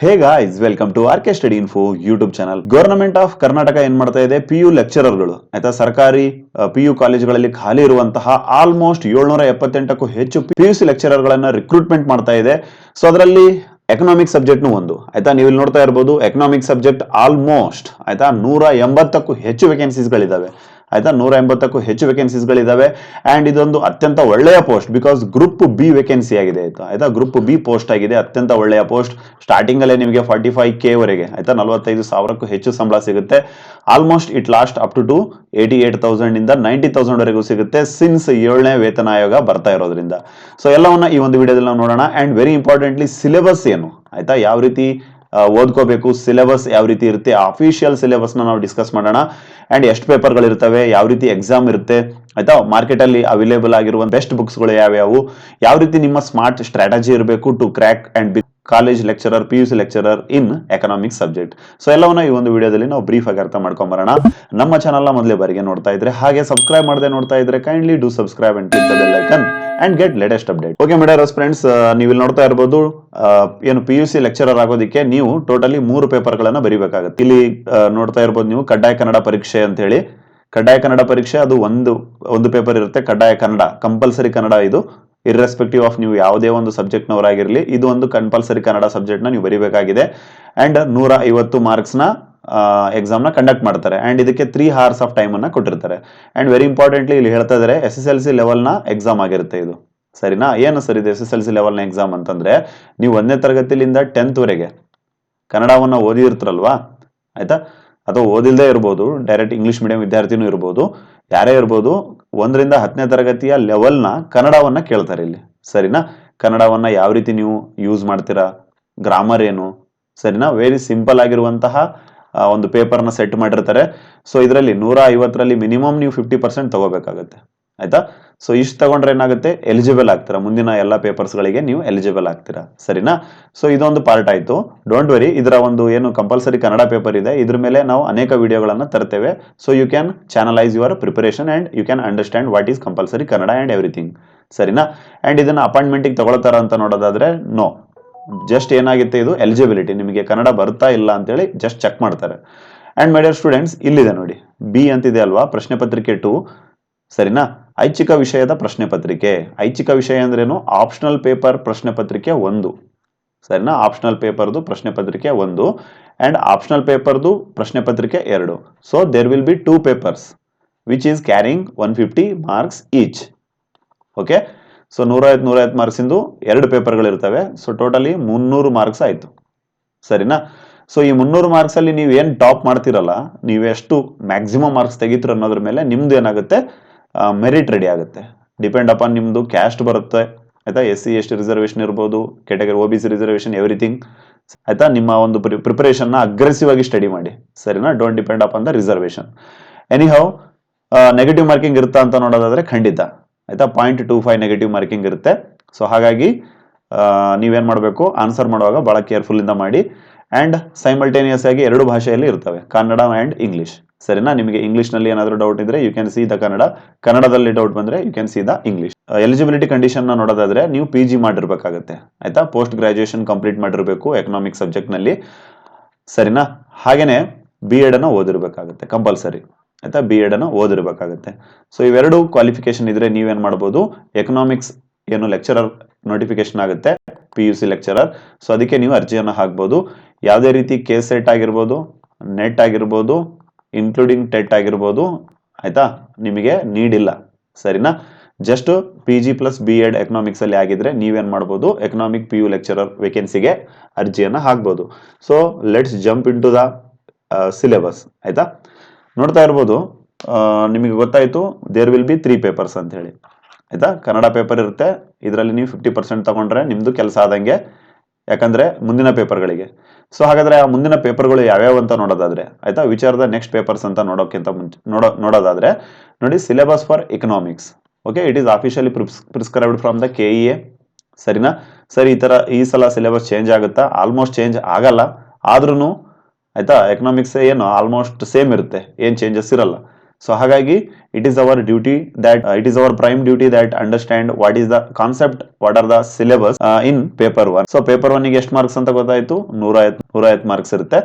Hey guys welcome to R K study info YouTube channel. Government of Karnataka ಏನ್ ಮಾಡ್ತಾ ಇದೆ, PU ಲೆಕ್ಚರರ್ಗಳು ಆಯ್ತಾ, ಸರ್ಕಾರಿ PU ಕಾಲೇಜುಗಳಲ್ಲಿ ಖಾಲಿ ಇರುವಂತಹ ಆಲ್ಮೋಸ್ಟ್ 778ಕ್ಕೂ ಹೆಚ್ಚು PUC ಲೆಕ್ಚರರ್ ಗಳನ್ನ ರಿಕ್ರೂಟ್ಮೆಂಟ್ ಮಾಡ್ತಾ ಇದೆ. ಸೊ ಅದರಲ್ಲಿ ಎಕನಾಮಿಕ್ ಸಬ್ಜೆಕ್ಟ್ ಒಂದು ಆಯ್ತಾ, ನೀವು ಇಲ್ಲಿ ನೋಡ್ತಾ ಇರಬಹುದು. ಎಕನಾಮಿಕ್ ಸಬ್ಜೆಕ್ಟ್ ಆಲ್ಮೋಸ್ಟ್ ಆಯ್ತಾ 180ಕ್ಕೂ ಹೆಚ್ಚು ವೇಕೆನ್ಸೀಸ್ ಗಳಿದಾವೆ ಆಯ್ತಾ, 180ಕ್ಕೂ ಹೆಚ್ಚು ವೇಕೆನ್ಸೀಸ್ ಗಳಿದಾವೆ. ಅಂಡ್ ಇದೊಂದು ಅತ್ಯಂತ ಒಳ್ಳೆಯ post, because group B vacancy ಆಗಿದೆ ಆಯ್ತಾ, ಗ್ರೂಪ್ ಬಿ ಪೋಸ್ಟ್ ಆಗಿದೆ, ಅತ್ಯಂತ ಒಳ್ಳೆಯ ಪೋಸ್ಟ್. ಸ್ಟಾರ್ಟಿಂಗ್ ಅಲ್ಲೇ ನಿಮಗೆ 45K ವರೆಗೆ ಆಯ್ತಾ, 45,000ಕ್ಕೂ ಹೆಚ್ಚು ಸಂಬಳ ಸಿಗುತ್ತೆ. Almost it last up to 88,000 ಇಂದ 90,000 ವರೆಗೂ ಸಿಗುತ್ತೆ, ಸಿನ್ಸ್ 7ನೇ ವೇತನ ಆಯೋಗ ಬರ್ತಾ ಇರೋದ್ರಿಂದ. ಸೊ ಎಲ್ಲವನ್ನ ಈ ಒಂದು ವಿಡಿಯೋದಲ್ಲಿ ನಾವು ನೋಡೋಣ. ಅಂಡ್ ವೆರಿ ಇಂಪಾರ್ಟೆಂಟ್ಲಿ ಸಿಲೆಬಸ್ ಏನು ಆಯ್ತಾ, ಯಾವ ರೀತಿ ಓದ್ಕೋಬೇಕು, ಸಿಲೆಬಸ್ ಯಾವ ರೀತಿ ಇರುತ್ತೆ, ಅಫಿಷಿಯಲ್ ಸಿಲೆಬಸ್ ನಾವು ಡಿಸ್ಕಸ್ ಮಾಡೋಣ. ಅಂಡ್ ಎಷ್ಟು ಪೇಪರ್ಗಳು ಇರ್ತವೆ, ಯಾವ ರೀತಿ ಎಕ್ಸಾಮ್ ಇರುತ್ತೆ ಆಯ್ತಾ, ಮಾರ್ಕೆಟ್ ಅಲ್ಲಿ ಅವೈಲೇಬಲ್ ಆಗಿರುವ ಬೆಸ್ಟ್ ಬುಕ್ಸ್ ಗಳು ಯಾವ್ಯಾವು, ಯಾವ ರೀತಿ ನಿಮ್ಮ ಸ್ಮಾರ್ಟ್ ಸ್ಟ್ರಾಟಜಿ ಇರಬೇಕು to crack and college lecturer, PUC lecturer in economic subject. So ಎಲ್ಲವನ್ನ ಈ ಒಂದು ವಿಡಿಯೋದಲ್ಲಿ ನಾವು ಬ್ರೀಫ್ ಆಗಿ ಅರ್ಥ ಮಾಡ್ಕೊಂಡ್ ಬರೋಣ. ನಮ್ಮ ಚಾನಲ್ ನ ಮೊದಲೇ ಬಾರಿಗೆ ನೋಡ್ತಾ ಇದ್ರೆ, ಹಾಗೆ ಸಬ್ಸ್ಕ್ರೈಬ್ ಮಾಡದೆ ನೋಡ್ತಾ ಇದ್ರೆ, kindly do subscribe and click the bell icon and get latest update. Okay madam friends, ನೀವು ಇಲ್ಲಿ ನೋಡ್ತಾ ಇರಬಹುದು, ಏನು PUC ಲೆಕ್ಚರರ್ ಆಗೋದಕ್ಕೆ ನೀವು ಟೋಟಲಿ 3 ಪೇಪರ್ ಗಳನ್ನ ಬರೀಬೇಕಾಗುತ್ತೆ. ಇಲ್ಲಿ ನೋಡ್ತಾ ಇರಬಹುದು ನೀವು, ಕಡ್ಡಾಯ ಕನ್ನಡ ಪರೀಕ್ಷೆ ಅಂತ ಹೇಳಿ. ಕಡ್ಡಾಯ ಕನ್ನಡ ಪರೀಕ್ಷೆ ಅದು ಒಂದು ಪೇಪರ್ ಇರುತ್ತೆ. ಕಡ್ಡಾಯ ಕನ್ನಡ, ಕಂಪಲ್ಸರಿ ಕನ್ನಡ ಇದು, ಇರ್ರೆಸ್ಪೆಕ್ಟಿವ್ ಆಫ್ ನೀವು ಯಾವುದೇ ಒಂದು ಸಬ್ಜೆಕ್ಟ್ ನವರಾಗಿರ್ಲಿ, ಇದು ಒಂದು ಕಂಪಲ್ಸರಿ ಕನ್ನಡ ಸಬ್ಜೆಕ್ಟ್ ನ ನೀವು ಬರೀಬೇಕಾಗಿದೆ. ಅಂಡ್ 150 ಮಾರ್ಕ್ಸ್ ನ ಎಕ್ಸಾಮ್ ನ ಕಂಡಕ್ಟ್ ಮಾಡ್ತಾರೆ. ಅಂಡ್ ಇದಕ್ಕೆ 3 hours ಆಫ್ ಟೈಮ್ ಅನ್ನ ಕೊಟ್ಟಿರ್ತಾರೆ. ಅಂಡ್ ವೆರಿ ಇಂಪಾರ್ಟೆಂಟ್ಲಿ ಇಲ್ಲಿ ಹೇಳ್ತಾ ಇದಾರೆ, SSLC ಲೆವೆಲ್ ನ ಎಕ್ಸಾಮ್ ಆಗಿರುತ್ತೆ ಇದು. ಸರಿನಾ? ಏನು ಸರ್ ಇದು SSLC ಲೆವೆಲ್ ನ ಎಕ್ಸಾಮ್ ಅಂತಂದ್ರೆ, ನೀವು 1ನೇ ತರಗತಿಲಿಂದ 10th ವರೆಗೆ ಕನ್ನಡವನ್ನ ಓದಿರ್ತಿರಲ್ವಾ ಆಯ್ತಾ, ಅಥವಾ ಓದಿಲ್ದೇ ಇರ್ಬೋದು, ಡೈರೆಕ್ಟ್ ಇಂಗ್ಲಿಷ್ ಮೀಡಿಯಂ ವಿದ್ಯಾರ್ಥಿನೂ ಇರ್ಬೋದು, ಯಾರೇ ಇರ್ಬೋದು, 1ರಿಂದ 10ನೇ ತರಗತಿಯ ಲೆವೆಲ್ನ ಕನ್ನಡವನ್ನ ಕೇಳ್ತಾರೆ ಇಲ್ಲಿ. ಸರಿನಾ? ಕನ್ನಡವನ್ನ ಯಾವ ರೀತಿ ನೀವು ಯೂಸ್ ಮಾಡ್ತೀರಾ, ಗ್ರಾಮರ್ ಏನು, ಸರಿನಾ, ವೆರಿ ಸಿಂಪಲ್ ಆಗಿರುವಂತಹ ಒಂದು ಪೇಪರ್ನ ಸೆಟ್ ಮಾಡಿರ್ತಾರೆ. ಸೊ ಇದರಲ್ಲಿ 150ರಲ್ಲಿ ಮಿನಿಮಮ್ ನೀವು 50% ತಗೋಬೇಕಾಗತ್ತೆ ಆಯ್ತಾ. ಸೊ ಇಷ್ಟು ತಗೊಂಡ್ರೆ ಏನಾಗುತ್ತೆ, ಎಲಿಜಿಬಲ್ ಆಗ್ತೀರಾ, ಮುಂದಿನ ಎಲ್ಲ ಪೇಪರ್ಸ್ ಗಳಿಗೆ ನೀವು ಎಲಿಜಿಬಲ್ ಆಗ್ತೀರಾ. ಸರಿನಾ? ಸೊ ಇದೊಂದು ಪಾರ್ಟ್ ಆಯ್ತು. ಡೋಂಟ್ ವೆರಿ, ಇದರ ಒಂದು ಏನು ಕಂಪಲ್ಸರಿ ಕನ್ನಡ ಪೇಪರ್ ಇದೆ, ಇದ್ರ ಮೇಲೆ ನಾವು ಅನೇಕ ವಿಡಿಯೋಗಳನ್ನ ತರ್ತೇವೆ. So you can channelise your preparation and you can understand what is compulsory Kannada and everything. ಸರಿನಾ? ಅಂಡ್ ಇದನ್ನ ಅಪಾಯಿಂಟ್ಮೆಂಟ್ ತಗೊಳ್ತಾರ ಅಂತ ನೋಡೋದಾದ್ರೆ ನೋ, ಜಸ್ಟ್ ಏನಾಗುತ್ತೆ, ಇದು ಎಲಿಜಿಬಿಲಿಟಿ, ನಿಮಗೆ ಕನ್ನಡ ಬರ್ತಾ ಇಲ್ಲ ಅಂತೇಳಿ ಜಸ್ಟ್ ಚೆಕ್ ಮಾಡ್ತಾರೆ. ಅಂಡ್ ಮೈ ಡಿಯರ್ ಸ್ಟೂಡೆಂಟ್ಸ್, ಇಲ್ಲಿದೆ ನೋಡಿ, ಬಿ ಅಂತಿದೆ ಅಲ್ವಾ, ಪ್ರಶ್ನೆ ಪತ್ರಿಕೆ 2. ಸರಿನಾ? ಐಚ್ಛಿಕ ವಿಷಯದ ಪ್ರಶ್ನೆ ಪತ್ರಿಕೆ. ಐಚ್ಛಿಕ ವಿಷಯ ಅಂದ್ರೇನು, ಆಪ್ಷನಲ್ ಪೇಪರ್ ಪ್ರಶ್ನೆ ಪತ್ರಿಕೆ 1. ಸರಿನಾ? ಆಪ್ಷನಲ್ ಪೇಪರ್ದು ಪ್ರಶ್ನೆ ಪತ್ರಿಕೆ 1 ಅಂಡ್ ಆಪ್ಷನಲ್ ಪೇಪರ್ದು ಪ್ರಶ್ನೆ ಪತ್ರಿಕೆ 2. So there will be 2 papers which is carrying 150 marks each. Okay, so 150 marks ಇಂದು 2 ಪೇಪರ್ಗಳು ಇರ್ತವೆ. ಸೊ ಟೋಟಲಿ 300 ಮಾರ್ಕ್ಸ್ ಆಯ್ತು. ಸರಿನಾ? ಸೊ ಈ 300 ಮಾರ್ಕ್ಸ್ ಅಲ್ಲಿ ನೀವು ಏನ್ ಟಾಪ್ ಮಾಡ್ತಿರಲ್ಲ, ನೀವು ಎಷ್ಟು ಮ್ಯಾಕ್ಸಿಮಮ್ ಮಾರ್ಕ್ಸ್ ತೆಗಿತೀರ ಅನ್ನೋದ್ರ ಮೇಲೆ ನಿಮ್ದು ಏನಾಗುತ್ತೆ, ಮೆರಿಟ್ ರೆಡಿ ಆಗುತ್ತೆ. ಡಿಪೆಂಡ್ ಅಪಾನ್ ನಿಮ್ದು ಕ್ಯಾಸ್ಟ್ ಬರುತ್ತೆ ಆಯ್ತಾ, SC ST ರಿಸರ್ವೇಶನ್ ಇರ್ಬೋದು, ಕೆಟಗರಿ OBC ರಿಸರ್ವೇಶನ್, ಎವ್ರಿಥಿಂಗ್ ಆಯ್ತಾ. ನಿಮ್ಮ ಒಂದು ಪ್ರಿಪರೇಷನ್ ನ ಅಗ್ರೆಸಿವ್ ಆಗಿ ಸ್ಟಡಿ ಮಾಡಿ. ಸರಿನಾ? Don't depend upon the reservation. Anyhow, negative marking ಇರುತ್ತಾ ಅಂತ ನೋಡೋದಾದ್ರೆ ಖಂಡಿತ ಆಯ್ತಾ, 0.25 ನೆಗೆಟಿವ್ ಮಾರ್ಕಿಂಗ್ ಇರುತ್ತೆ. ಸೊ ಹಾಗಾಗಿ ನೀವೇನ್ ಮಾಡಬೇಕು, ಆನ್ಸರ್ ಮಾಡುವಾಗ ಬಹಳ ಕೇರ್ಫುಲ್ ಇಂದ ಮಾಡಿ. ಅಂಡ್ ಸೈಮಲ್ಟೇನಿಯಸ್ ಆಗಿ 2 ಭಾಷೆಯಲ್ಲಿ ಇರ್ತವೆ, ಕನ್ನಡ ಅಂಡ್ ಇಂಗ್ಲಿಷ್. ಸರಿನಾ? ನಿಮಗೆ ಇಂಗ್ಲಿಷ್ ನಲ್ಲಿ ಏನಾದರೂ ಡೌಟ್ ಇದ್ರೆ you can see the Kannada, ಕನ್ನಡದಲ್ಲಿ ಡೌಟ್ ಬಂದ್ರೆ you can see the English. Eligibility condition ನ ನೋಡೋದಾದ್ರೆ ನೀವು PG ಮಾಡಿರ್ಬೇಕಾಗುತ್ತೆ ಆಯ್ತಾ, ಪೋಸ್ಟ್ ಗ್ರಾಜುಯೇಷನ್ ಕಂಪ್ಲೀಟ್ ಮಾಡಿರ್ಬೇಕು ಎಕನಾಮಿಕ್ ಸಬ್ಜೆಕ್ಟ್ ನಲ್ಲಿ. ಸರಿನಾ? ಹಾಗೇನೆ B.Ed ಅನ್ನ ಓದಿರ್ಬೇಕಾಗುತ್ತೆ ಕಂಪಲ್ಸರಿ ಆಯ್ತಾ, B.Ed ಅನ್ನ ಓದಿರ್ಬೇಕಾಗುತ್ತೆ. ಸೊ ಇವೆರಡು ಕ್ವಾಲಿಫಿಕೇಶನ್ ಇದ್ರೆ ನೀವೇನ್ ಮಾಡಬಹುದು, ಎಕನಾಮಿಕ್ಸ್ ಏನು ಲೆಕ್ಚರರ್ ನೋಟಿಫಿಕೇಶನ್ ಆಗುತ್ತೆ, PUC ಲೆಕ್ಚರರ್. ಸೊ ಅದಕ್ಕೆ ನೀವು ಅರ್ಜಿಯನ್ನ ಹಾಕ್ಬಹುದು. ಯಾವುದೇ ರೀತಿ KSET ಆಗಿರ್ಬೋದು, ನೆಟ್ ಆಗಿರ್ಬೋದು, ಇನ್ಕ್ಲೂಡಿಂಗ್ ಟೆಟ್ ಆಗಿರ್ಬೋದು ಆಯ್ತಾ, ನಿಮಗೆ ನೀಡಿಲ್ಲ. ಸರಿನಾ? Just PG plus B.Ed economics ಅಲ್ಲಿ ಆಗಿದ್ರೆ ನೀವೇನ್ ಮಾಡ್ಬೋದು, ಎಕನಾಮಿಕ್ PU ಲೆಕ್ಚರರ್ ವೇಕೆನ್ಸಿಗೆ ಅರ್ಜಿಯನ್ನ ಹಾಕ್ಬೋದು. So let's jump into the syllabus ಆಯ್ತಾ. ನೋಡ್ತಾ ಇರ್ಬೋದು, ನಿಮಗೆ ಗೊತ್ತಾಯ್ತು, ದೇರ್ ವಿಲ್ ಬಿ 3 ಪೇಪರ್ಸ್ ಅಂತ ಹೇಳಿ ಆಯ್ತಾ. ಕನ್ನಡ ಪೇಪರ್ ಇರುತ್ತೆ, ಇದರಲ್ಲಿ ನೀವು 50% ತಗೊಂಡ್ರೆ ನಿಮ್ದು ಕೆಲಸ ಆದಂಗೆ, ಯಾಕಂದ್ರೆ ಮುಂದಿನ ಪೇಪರ್ಗಳಿಗೆ. ಸೊ ಹಾಗಾದ್ರೆ ಆ ಮುಂದಿನ ಪೇಪರ್ಗಳು ಯಾವ್ಯಾವ ಅಂತ ನೋಡೋದಾದ್ರೆ ಆಯ್ತಾ, which are the next papers ಅಂತ ನೋಡೋಕ್ಕಿಂತ ಮುಂಚೆ ನೋಡೋದಾದ್ರೆ ನೋಡಿ, syllabus for economics. Okay, it is officially prescribed from the KEA. ಸರಿನಾ? ಸರಿ, ಈ ಸಲ ಸಿಲೆಬಸ್ ಚೇಂಜ್ ಆಗುತ್ತಾ? ಆಲ್ಮೋಸ್ಟ್ ಚೇಂಜ್ ಆಗಲ್ಲ, ಆದ್ರೂ ಆಯ್ತಾ ಎಕನಾಮಿಕ್ಸ್ ಏನು ಆಲ್ಮೋಸ್ಟ್ ಸೇಮ್ ಇರುತ್ತೆ, ಏನ್ ಚೇಂಜಸ್ ಇರಲ್ಲ. ಸೊ ಹಾಗಾಗಿ it is our duty that it is our prime duty that understand what is the concept, what are the syllabus in paper 1. So paper 1 ಗೆ ಎಷ್ಟು ಮಾರ್ಕ್ಸ್ ಅಂತ ಗೊತ್ತಾಯ್ತು, 150 ಮಾರ್ಕ್ಸ್ ಇರುತ್ತೆ.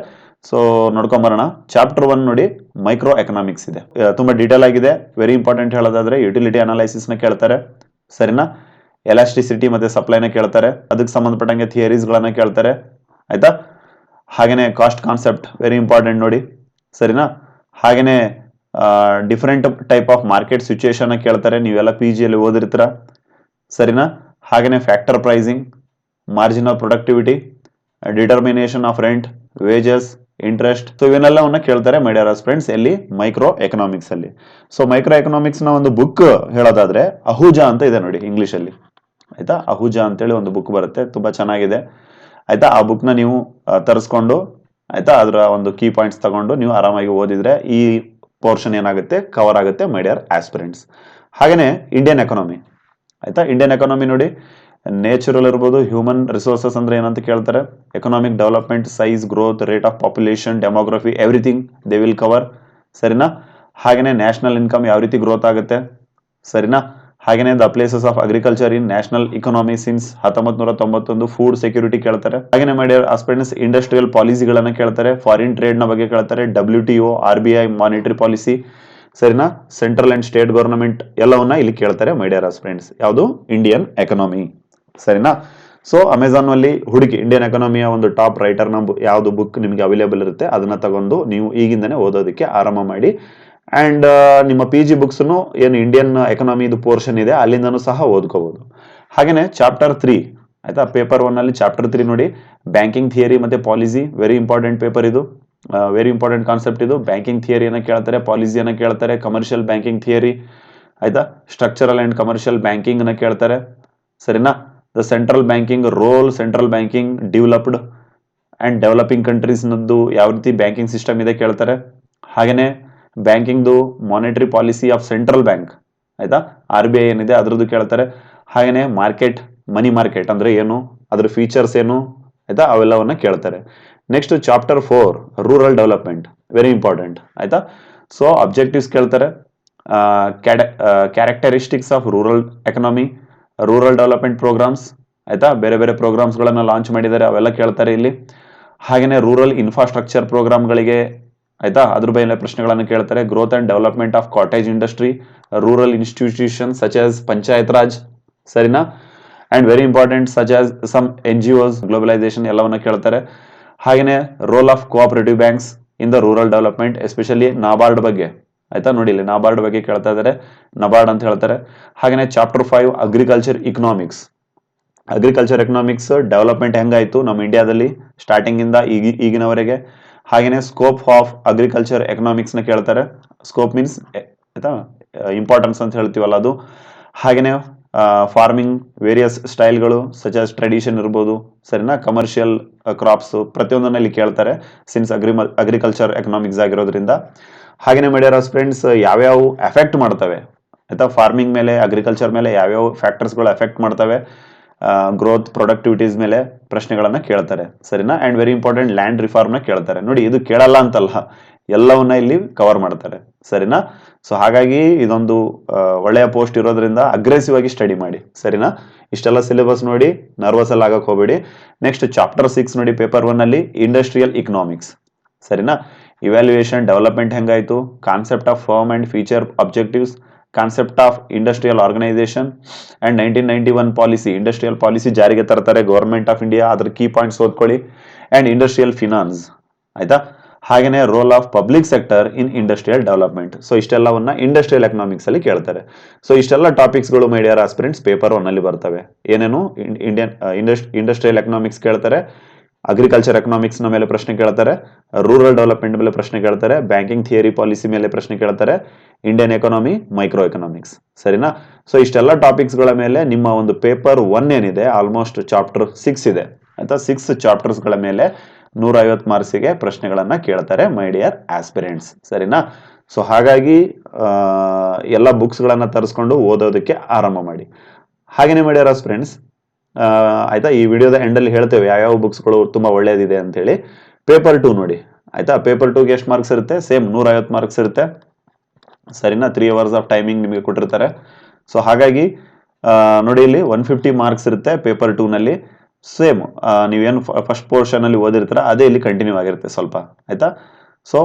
ಸೊ ನೋಡ್ಕೊಂಬರೋಣ. ಚಾಪ್ಟರ್ 1 ನೋಡಿ, ಮೈಕ್ರೋ ಎಕನಾಮಿಕ್ಸ್ ಇದೆ, ತುಂಬಾ ಡೀಟೇಲ್ ಆಗಿದೆ. ವೆರಿ ಇಂಪಾರ್ಟೆಂಟ್ ಹೇಳೋದಾದ್ರೆ ಯುಟಿಲಿಟಿ ಅನಾಲೈಸಿಸ್ ನ ಕೇಳ್ತಾರೆ, ಸರಿನಾ. ಎಲಾಸ್ಟಿಸಿಟಿ ಮತ್ತೆ ಸಪ್ಲೈನ ಕೇಳ್ತಾರೆ, ಅದಕ್ಕೆ ಸಂಬಂಧಪಟ್ಟಂಗೆ ಥಿಯರೀಸ್ ಗಳನ್ನ ಕೇಳ್ತಾರೆ, ಆಯ್ತಾ. ಹಾಗೇನೆ ಕಾಸ್ಟ್ ಕಾನ್ಸೆಪ್ಟ್ ವೆರಿ ಇಂಪಾರ್ಟೆಂಟ್ ನೋಡಿ, ಸರಿನಾ. ಹಾಗೇನೆ different type of market situation ಕೇಳ್ತಾರೆ, ನೀವೆಲ್ಲ PG ಅಲ್ಲಿ ಓದಿರ್ತೀರ, ಸರಿನಾ. ಹಾಗೇನೆ factor pricing, marginal productivity, determination of rent, wages, interest. So ಇವನ್ನೆಲ್ಲವನ್ನ ಕೇಳ್ತಾರೆ ಮೈ ಡಿಯರ್ ಫ್ರೆಂಡ್ಸ್, ಎಲ್ಲಿ, ಮೈಕ್ರೋ ಎಕನಾಮಿಕ್ಸ್ ಅಲ್ಲಿ. ಸೊ ಮೈಕ್ರೋ ಎಕನಾಮಿಕ್ಸ್ ನ ಒಂದು ಬುಕ್ ಹೇಳೋದಾದ್ರೆ ಅಹುಜಾ ಅಂತ ಇದೆ ನೋಡಿ ಇಂಗ್ಲಿಷ್ ಅಲ್ಲಿ, ಆಯ್ತಾ. ಅಹುಜಾ ಅಂತೇಳಿ ಒಂದು ಬುಕ್ ಬರುತ್ತೆ, ತುಂಬಾ ಚೆನ್ನಾಗಿದೆ, ಆಯ್ತಾ. ಆ ಬುಕ್ ನ ನೀವು ತರಿಸ್ಕೊಂಡು, ಆಯ್ತಾ, ಅದರ ಒಂದು ಕೀ ಪಾಯಿಂಟ್ಸ್ ತಗೊಂಡು ನೀವು ಆರಾಮಾಗಿ ಓದಿದ್ರೆ ಈ ಪೋರ್ಷನ್ ಏನಾಗುತ್ತೆ, ಕವರ್ ಆಗುತ್ತೆ ಮೈ ಡಿಯರ್ ಆಸ್ಪಿರೆಂಟ್ಸ್. ಹಾಗೇನೆ ಇಂಡಿಯನ್ ಎಕಾನಮಿ, ಆಯ್ತಾ. ಇಂಡಿಯನ್ ಎಕಾನಮಿ ನೋಡಿ, ನೇಚರಲ್ ಇರ್ಬೋದು, ಹ್ಯೂಮನ್ ರಿಸೋರ್ಸಸ್ ಅಂದ್ರೆ ಏನಂತ ಕೇಳ್ತಾರೆ, economic development, size, growth, rate of population, demography, everything they will cover, ಸರಿನಾ. ಹಾಗೇನೆ ನ್ಯಾಷನಲ್ ಇನ್ಕಮ್ ಯಾವ ರೀತಿ ಗ್ರೋತ್ ಆಗುತ್ತೆ, ಸರಿನಾ. ಹಾಗೇನೆ the places of agriculture in national economy since 1991, food security ಕೇಳ್ತಾರೆ. ಹಾಗೇನೆ ಮೈ ಡಿಯರ್ ಆಸ್ಪಿರೆಂಟ್ಸ್ ಇಂಡಸ್ಟ್ರಿಯಲ್ ಪಾಲಿಸಿಗಳನ್ನ ಕೇಳ್ತಾರೆ, ಫಾರಿನ್ ಟ್ರೇಡ್ ನ ಬಗ್ಗೆ ಕೇಳ್ತಾರೆ, WTO, RBI, ಮಾನಿಟರಿ ಪಾಲಿಸಿ, ಸರಿನಾ, ಸೆಂಟ್ರಲ್ ಅಂಡ್ ಸ್ಟೇಟ್ ಗವರ್ನಮೆಂಟ್ ಎಲ್ಲವನ್ನ ಇಲ್ಲಿ ಕೇಳ್ತಾರೆ ಮೈ ಡಿಯರ್ ಆಸ್ಪಿರೆಂಟ್ಸ್. ಯಾವುದು, ಇಂಡಿಯನ್ ಎಕನಾಮಿ, ಸರಿನಾ. ಸೊ ಅಮೆಝಾನ್ ಅಲ್ಲಿ ಹುಡುಕಿ ಇಂಡಿಯನ್ ಎಕನಾಮಿಯ ಒಂದು ಟಾಪ್ ರೈಟರ್ ನ ಯಾವ್ದು ಬುಕ್ ನಿಮಗೆ ಅವೈಲೇಬಲ್ ಇರುತ್ತೆ ಅದನ್ನ ತಗೊಂಡು ನೀವು ಈಗಿಂದನೇ ಓದೋದಕ್ಕೆ ಆರಂಭ ಮಾಡಿ. ಅಂಡ್ ನಿಮ್ಮ PG ಬುಕ್ಸ್ ಏನು ಇಂಡಿಯನ್ ಎಕನಾಮಿ ಇದು ಪೋರ್ಷನ್ ಇದೆ ಅಲ್ಲಿಂದನೂ ಸಹ ಓದ್ಕೋಬಹುದು. ಹಾಗೇನೆ ಚಾಪ್ಟರ್ 3, ಆಯ್ತಾ. ಪೇಪರ್ 1 ಅಲ್ಲಿ ಚಾಪ್ಟರ್ 3 ನೋಡಿ, ಬ್ಯಾಂಕಿಂಗ್ ಥಿಯರಿ ಮತ್ತೆ ಪಾಲಿಸಿ, ವೆರಿ ಇಂಪಾರ್ಟೆಂಟ್ ಪೇಪರ್ ಇದು, ವೆರಿ ಇಂಪಾರ್ಟೆಂಟ್ ಕಾನ್ಸೆಪ್ಟ್ ಇದು. ಬ್ಯಾಂಕಿಂಗ್ ಥಿಯರಿಯನ್ನ ಕೇಳ್ತಾರೆ, ಪಾಲಿಸಿಯನ್ನ ಕೇಳ್ತಾರೆ, ಕಮರ್ಷಿಯಲ್ ಬ್ಯಾಂಕಿಂಗ್ ಥಿಯರಿ, ಆಯ್ತಾ. ಸ್ಟ್ರಕ್ಚರಲ್ ಅಂಡ್ ಕಮರ್ಷಿಯಲ್ ಬ್ಯಾಂಕಿಂಗ್ ನ ಕೇಳ್ತಾರೆ, ಸರಿನಾ. The central banking role, central banking developed and developing countries ನದ್ದು ಯಾವ ರೀತಿ ಬ್ಯಾಂಕಿಂಗ್ ಸಿಸ್ಟಮ್ ಇದೆ ಕೇಳ್ತಾರೆ. ಹಾಗೇನೆ banking monetary policy of central bank, ಆಯ್ತಾ. RBI ಏನಿದೆ ಅದ್ರದ್ದು ಕೇಳ್ತಾರೆ. ಹಾಗೇನೆ ಮಾರ್ಕೆಟ್, ಮನಿ ಮಾರ್ಕೆಟ್ ಅಂದ್ರೆ ಏನು, ಅದ್ರ ಫೀಚರ್ಸ್ ಏನು, ಆಯ್ತಾ, ಅವೆಲ್ಲವನ್ನ ಕೇಳ್ತಾರೆ. Next chapter 4, rural development, very important, ಆಯ್ತಾ. ಸೊ ಅಬ್ಜೆಕ್ಟಿವ್ಸ್ ಕೇಳ್ತಾರೆ, characteristics of rural economy, rural development programmes, ಆಯ್ತಾ. ಬೇರೆ ಬೇರೆ ಪ್ರೋಗ್ರಾಮ್ಸ್ ಗಳನ್ನ ಲಾಂಚ್ ಮಾಡಿದ್ದಾರೆ, ಅವೆಲ್ಲ ಕೇಳ್ತಾರೆ ಇಲ್ಲಿ. ಹಾಗೇನೆ ರೂರಲ್ ಇನ್ಫ್ರಾಸ್ಟ್ರಕ್ಚರ್ ಪ್ರೋಗ್ರಾಮ್ಗಳಿಗೆ, ಆಯ್ತಾ, ಅದ್ರ ಮೇಲೆ ಪ್ರಶ್ನೆಗಳನ್ನು ಕೇಳ್ತಾರೆ. Growth and development of cottage industry, rural institution such as panchayat raj, ಸರಿನಾ. And very important such as some NGOs, globalisation ಎಲ್ಲವನ್ನ ಕೇಳ್ತಾರೆ. ಹಾಗೇನೆ role of cooperative banks in the rural development, especially NABARD ಬಗ್ಗೆ, ಆಯ್ತಾ. ನೋಡಿ ಇಲ್ಲಿ ನಾಬಾರ್ಡ್ ಬಗ್ಗೆ ಕೇಳ್ತಾ ಇದ್ದಾರೆ, ನಬಾರ್ಡ್ ಅಂತ ಹೇಳ್ತಾರೆ. ಹಾಗೇನೆ chapter 5, agriculture economics, agriculture economics development ಹೆಂಗಾಯ್ತು ನಮ್ಮ ಇಂಡಿಯಾದಲ್ಲಿ ಸ್ಟಾರ್ಟಿಂಗ್ ಇಂದ ಈಗಿನವರೆಗೆ. ಹಾಗೇನೆ ಸ್ಕೋಪ್ ಆಫ್ ಅಗ್ರಿಕಲ್ಚರ್ ಎಕನಾಮಿಕ್ಸ್ ನ ಕೇಳ್ತಾರೆ, ಸ್ಕೋಪ್ ಮೀನ್ಸ್ ಆಯ್ತಾ ಇಂಪಾರ್ಟೆನ್ಸ್ ಅಂತ ಹೇಳ್ತೀವಲ್ಲ ಅದು. ಹಾಗೇನೆ ಫಾರ್ಮಿಂಗ್ ವೇರಿಯಸ್ ಸ್ಟೈಲ್ಗಳು ಸಚ್ ಆಸ್ ಟ್ರೆಡಿಷನ್ ಇರ್ಬೋದು, ಸರಿನಾ. ಕಮರ್ಷಿಯಲ್ ಕ್ರಾಪ್ಸ್ ಪ್ರತಿಯೊಂದನ್ನ ಇಲ್ಲಿ ಕೇಳ್ತಾರೆ ಸಿನ್ಸ್ ಅಗ್ರಿಕಲ್ಚರ್ ಎಕನಾಮಿಕ್ಸ್ ಆಗಿರೋದ್ರಿಂದ. ಹಾಗೇನೆ ಮೈ ಡಿಯರ್ ಫ್ರೆಂಡ್ಸ್, ಯಾವ್ಯಾವ ಎಫೆಕ್ಟ್ ಮಾಡ್ತವೆ, ಆಯ್ತಾ, ಫಾರ್ಮಿಂಗ್ ಮೇಲೆ, ಅಗ್ರಿಕಲ್ಚರ್ ಮೇಲೆ ಯಾವ್ಯಾವ ಫ್ಯಾಕ್ಟರ್ಸ್ಗಳು ಎಫೆಕ್ಟ್ ಮಾಡ್ತವೆ, ಗ್ರೋತ್, ಪ್ರೊಡಕ್ಟಿವಿಟೀಸ್ ಮೇಲೆ ಪ್ರಶ್ನೆಗಳನ್ನ ಕೇಳ್ತಾರೆ, ಸರಿನಾ. And very important land reform ನ ಕೇಳ್ತಾರೆ. ನೋಡಿ ಇದು ಕೇಳಲ್ಲ ಅಂತಲ್ಲ, ಎಲ್ಲವನ್ನ ಇಲ್ಲಿ ಕವರ್ ಮಾಡ್ತಾರೆ, ಸರಿನಾ. ಸೊ ಹಾಗಾಗಿ ಇದೊಂದು ಒಳ್ಳೆಯ ಪೋಸ್ಟ್ ಇರೋದ್ರಿಂದ ಅಗ್ರೆಸಿವ್ ಆಗಿ ಸ್ಟಡಿ ಮಾಡಿ, ಸರಿನಾ. ಇಷ್ಟೆಲ್ಲ ಸಿಲೆಬಸ್ ನೋಡಿ ನರ್ವಸ್ ಅಲ್ಲಿ ಆಗಕ್ ಹೋಗ್ಬೇಡಿ. ನೆಕ್ಸ್ಟ್ ಚಾಪ್ಟರ್ 6 ನೋಡಿ, ಪೇಪರ್ 1 ಅಲ್ಲಿ ಇಂಡಸ್ಟ್ರಿಯಲ್ ಇಕನಾಮಿಕ್ಸ್, ಸರಿನಾ. ಇವ್ಯಾಲ್ಯೂಯೇಷನ್, ಡೆವಲಪ್ಮೆಂಟ್ ಹೆಂಗಾಯ್ತು, concept of firm and future objectives, concept of industrial organisation and 1991 policy, industrial policy ಜಾರಿಗೆ ತರ್ತಾರೆ ಗವರ್ಮೆಂಟ್ ಆಫ್ ಇಂಡಿಯಾ, ಅದ್ರ ಕೀ ಪಾಯಿಂಟ್ಸ್ ಓದ್ಕೊಳ್ಳಿ. ಅಂಡ್ ಇಂಡಸ್ಟ್ರಿಯಲ್ ಫಿನಾನ್ಸ್, ಆಯ್ತಾ. ಹಾಗೇನೆ role of public sector in industrial development. So ಇಷ್ಟೆಲ್ಲವನ್ನ industrial economics ಅಲ್ಲಿ ಕೇಳ್ತಾರೆ. So ಇಷ್ಟೆಲ್ಲ ಟಾಪಿಕ್ಸ್ ಗಳು ಮೈ ಡಿಯರ್ ಆಸ್ಪಿರೆಂಟ್ಸ್ ಪೇಪರ್ 1 ಅಲ್ಲಿ ಬರ್ತವೆ. ಏನೇನು, ಇಂಡಸ್ಟ್ರಿಯಲ್ ಎಕನಾಮಿಕ್ಸ್ ಕೇಳ್ತಾರೆ, ಅಗ್ರಿಕಲ್ಚರ್ ಎಕನಾಮಿಕ್ಸ್ ನ ಮೇಲೆ ಪ್ರಶ್ನೆ ಕೇಳ್ತಾರೆ, ರೂರಲ್ ಡೆವಲಪ್ಮೆಂಟ್ ಮೇಲೆ ಪ್ರಶ್ನೆ ಕೇಳ್ತಾರೆ, ಬ್ಯಾಂಕಿಂಗ್ ಥಿಯರಿ ಪಾಲಿಸಿ ಮೇಲೆ ಪ್ರಶ್ನೆ ಕೇಳ್ತಾರೆ, ಇಂಡಿಯನ್ ಎಕಾನಮಿ, ಮೈಕ್ರೋ ಎಕನಾಮಿಕ್ಸ್, ಸರಿನಾ. ಸೊ ಇಷ್ಟೆಲ್ಲ ಟಾಪಿಕ್ಸ್ ಗಳ ಮೇಲೆ ನಿಮ್ಮ ಒಂದು ಪೇಪರ್ 1 ಏನಿದೆ ಆಲ್ಮೋಸ್ಟ್ ಚಾಪ್ಟರ್ 6 ಇದೆ, ಆಯ್ತಾ. 6 ಚಾಪ್ಟರ್ಸ್ ಗಳ ಮೇಲೆ 150 ಮಾರ್ಕ್ಸಿಗೆ ಪ್ರಶ್ನೆಗಳನ್ನ ಕೇಳ್ತಾರೆ ಮೈ ಡಿಯರ್ ಆಸ್ಪಿರೆಂಟ್ಸ್, ಸರಿನಾ. ಸೊ ಹಾಗಾಗಿ ಎಲ್ಲ ಬುಕ್ಸ್ ಗಳನ್ನ ತರಿಸ್ಕೊಂಡು ಓದೋದಕ್ಕೆ ಆರಂಭ ಮಾಡಿ. ಹಾಗೇನೆ ಮೈ ಡಿಯರ್ ಆಸ್ಪಿರೆಂಟ್ಸ್, ಆಯ್ತಾ, ಈ ವಿಡಿಯೋದ ಎಂಡ್ ಅಲ್ಲಿ ಹೇಳ್ತೇವೆ ಯಾವ ಬುಕ್ಸ್ಗಳು ತುಂಬಾ ಒಳ್ಳೇದಿದೆ ಅಂತ ಹೇಳಿ. ಪೇಪರ್ 2 ನೋಡಿ, ಆಯ್ತಾ. ಪೇಪರ್ 2ಗೆ ಎಷ್ಟು ಮಾರ್ಕ್ಸ್ ಇರುತ್ತೆ, ಸೇಮ್ 150 ಮಾರ್ಕ್ಸ್ ಇರುತ್ತೆ. ಸರಿನಾ. 3 hours ಆಫ್ ಟೈಮಿಂಗ್ ನಿಮಗೆ ಕೊಟ್ಟಿರ್ತಾರೆ. ಸೊ ಹಾಗಾಗಿ ನೋಡಿ ಇಲ್ಲಿ 150 ಮಾರ್ಕ್ಸ್ ಇರುತ್ತೆ ಪೇಪರ್ 2 ನಲ್ಲಿ. ಸೇಮ್ ನೀವೇನು ಫಸ್ಟ್ ಪೋರ್ಷನ್ ಅಲ್ಲಿ ಓದಿರ್ತೀರ ಅದೇ ಇಲ್ಲಿ ಕಂಟಿನ್ಯೂ ಆಗಿರುತ್ತೆ ಸ್ವಲ್ಪ, ಆಯ್ತಾ. ಸೊ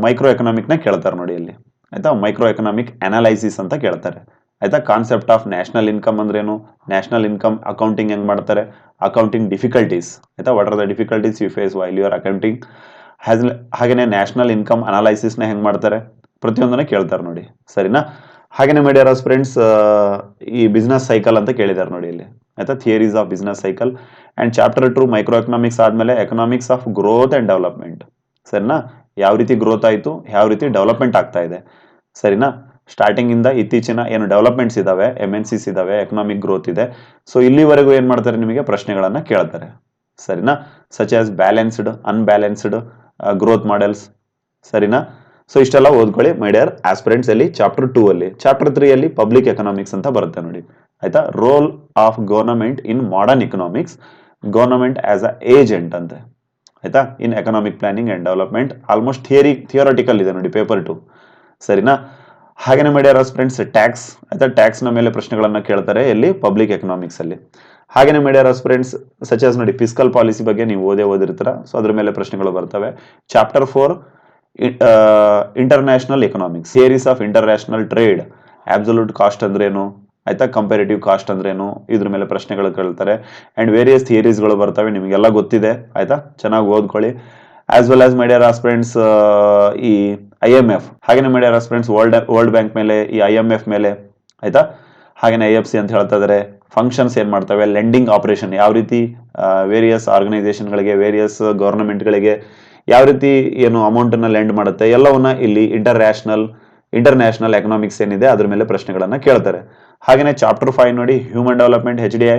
ಮೈಕ್ರೋ ಎಕನಾಮಿಕ್ ನ ಕೇಳ್ತಾರೆ ನೋಡಿ ಇಲ್ಲಿ, ಆಯ್ತಾ. ಮೈಕ್ರೋ ಎಕನಾಮಿಕ್ ಅನಾಲೈಸಿಸ್ ಅಂತ ಕೇಳ್ತಾರೆ, ಆಯ್ತಾ. ಕಾನ್ಸೆಪ್ಟ್ ಆಫ್ ನ್ಯಾಷನಲ್ ಇನ್ಕಮ್ ಅಂದ್ರೇನು, ನ್ಯಾಷನಲ್ ಇನ್ಕಮ್ ಅಕೌಂಟಿಂಗ್ ಹೆಂಗ್ ಮಾಡ್ತಾರೆ, ಅಕೌಂಟಿಂಗ್ ಡಿಫಿಕಲ್ಟೀಸ್, ಆಯ್ತಾ. What are the difficulties you face while you are accounting. ಹಾಗೇನೆ ನ್ಯಾಷನಲ್ ಇನ್ಕಮ್ ಅನಾಲೈಸಿಸ್ ನ ಹೆಂಗ್ ಮಾಡ್ತಾರೆ, ಪ್ರತಿಯೊಂದನ್ನ ಕೇಳ್ತಾರೆ ನೋಡಿ, ಸರಿನಾ. ಹಾಗೇನೆ ಮಾಡ್ಯಾರ ಫ್ರೆಂಡ್ಸ್, ಈ ಬಿಸ್ನೆಸ್ ಸೈಕಲ್ ಅಂತ ಕೇಳಿದಾರೆ ನೋಡಿ ಇಲ್ಲಿ, ಆಯ್ತಾ. Theories of business cycle. And chapter 2 micro economics ಆದ್ಮೇಲೆ economics of growth and development, ಸರಿನಾ. ಯಾವ ರೀತಿ ಗ್ರೋತ್ ಆಯ್ತು, ಯಾವ ರೀತಿ ಡೆವಲಪ್ಮೆಂಟ್ ಆಗ್ತಾ ಇದೆ, ಸರಿನಾ. ಸ್ಟಾರ್ಟಿಂಗ್ ಇಂದ ಇತ್ತೀಚಿನ ಏನು ಡೆವಲಪ್ಮೆಂಟ್ಸ್ ಇದಾವೆ, MNCs ಇದಾವೆ, ಎಕನಾಮಿಕ್ ಗ್ರೋತ್ ಇದೆ. ಸೊ ಇಲ್ಲಿವರೆಗೂ ಏನ್ ಮಾಡ್ತಾರೆ, ನಿಮಗೆ ಪ್ರಶ್ನೆಗಳನ್ನ ಕೇಳ್ತಾರೆ, ಸರಿನಾ. Such as balanced, unbalanced growth models, ಸರಿನಾ. ಸೊ ಇಷ್ಟೆಲ್ಲ ಓದ್ಕೊಳ್ಳಿ ಮೈ ಡಿಯರ್ ಆಸ್ಪಿರೆಂಟ್ಸ್. ಅಲ್ಲಿ ಚಾಪ್ಟರ್ 2 ಅಲ್ಲಿ. ಚಾಪ್ಟರ್ 3 ಅಲ್ಲಿ ಪಬ್ಲಿಕ್ ಎಕನಾಮಿಕ್ಸ್ ಅಂತ ಬರುತ್ತೆ ನೋಡಿ, ಆಯ್ತಾ. Role of government in modern economics, government as a agent ಅಂತೆ, ಆಯ್ತಾ. ಇನ್ economic planning and development. Almost theoretical ಇದೆ ನೋಡಿ ಪೇಪರ್ 2, ಸರಿನಾ. ಹಾಗೇನೆ ಮಾಡ್ಯಾರ ಫ್ರೆಂಡ್ಸ್ ಟ್ಯಾಕ್ಸ್, ಆಯ್ತಾ. ಟ್ಯಾಕ್ಸ್ ನ ಮೇಲೆ ಪ್ರಶ್ನೆಗಳನ್ನ ಕೇಳ್ತಾರೆ ಎಲ್ಲಿ, ಪಬ್ಲಿಕ್ ಎಕನಾಮಿಕ್ಸ್ ಅಲ್ಲಿ. ಹಾಗೇನೆ ಮಾಡ್ಯಾರ ಫ್ರೆಂಡ್ಸ್ ಸಚ್ ಆಸ್ ನೋಡಿ ಫಿಸ್ಕಲ್ ಪಾಲಿಸಿ ಬಗ್ಗೆ ನೀವು ಓದಿರ್ತೀರ, ಸೊ ಅದ್ರ ಮೇಲೆ ಪ್ರಶ್ನೆಗಳು ಬರ್ತವೆ. Chapter 4 international economics, theories of international trade, absolute cost ಅಂದ್ರೇನು, ಆಯ್ತಾ. ಕಂಪೇರಿಟಿವ್ ಕಾಸ್ಟ್ ಅಂದ್ರೇನು, ಇದ್ರ ಮೇಲೆ ಪ್ರಶ್ನೆಗಳು ಕೇಳ್ತಾರೆ. ಅಂಡ್ ವೇರಿಯಸ್ ಥಿಯರೀಸ್ಗಳು ಬರ್ತವೆ, ನಿಮಗೆಲ್ಲ ಗೊತ್ತಿದೆ, ಆಯ್ತಾ. ಚೆನ್ನಾಗಿ ಓದ್ಕೊಳ್ಳಿ. ಆಸ್ ವೆಲ್ ಆಸ್ ಮಾಡ್ಯಾರ ಫ್ರೆಂಡ್ಸ್ ಈ IMF, ಹಾಗೇನೆ ಮಾಡ್ಯಾರ ಫ್ರೆಂಡ್ಸ್ ವರ್ಲ್ಡ್ ಬ್ಯಾಂಕ್ ಮೇಲೆ, ಈ IMF ಮೇಲೆ, ಆಯ್ತಾ. ಹಾಗೇನೆ IFC ಅಂತ ಹೇಳ್ತಾ ಇದಾರೆ. ಫಂಕ್ಷನ್ಸ್ ಏನ್ ಮಾಡ್ತವೆ, ಲೆಂಡಿಂಗ್ ಆಪರೇಷನ್ ಯಾವ ರೀತಿ ವೇರಿಯಸ್ ಆರ್ಗನೈಸೇಷನ್ ಗಳಿಗೆ, ವೇರಿಯಸ್ ಗವರ್ನಮೆಂಟ್ ಗಳಿಗೆ ಯಾವ ರೀತಿ ಏನು ಅಮೌಂಟ್ ಅನ್ನ ಲೆಂಡ್ ಮಾಡುತ್ತೆ, ಎಲ್ಲವನ್ನ ಇಲ್ಲಿ ಇಂಟರ್ನ್ಯಾಷನಲ್ ಎಕನಾಮಿಕ್ಸ್ ಏನಿದೆ ಅದ್ರ ಮೇಲೆ ಪ್ರಶ್ನೆಗಳನ್ನ ಕೇಳ್ತಾರೆ. ಹಾಗೇನೆ ಚಾಪ್ಟರ್ 5 ನೋಡಿ ಹ್ಯೂಮನ್ ಡೆವಲಪ್ಮೆಂಟ್ HDI,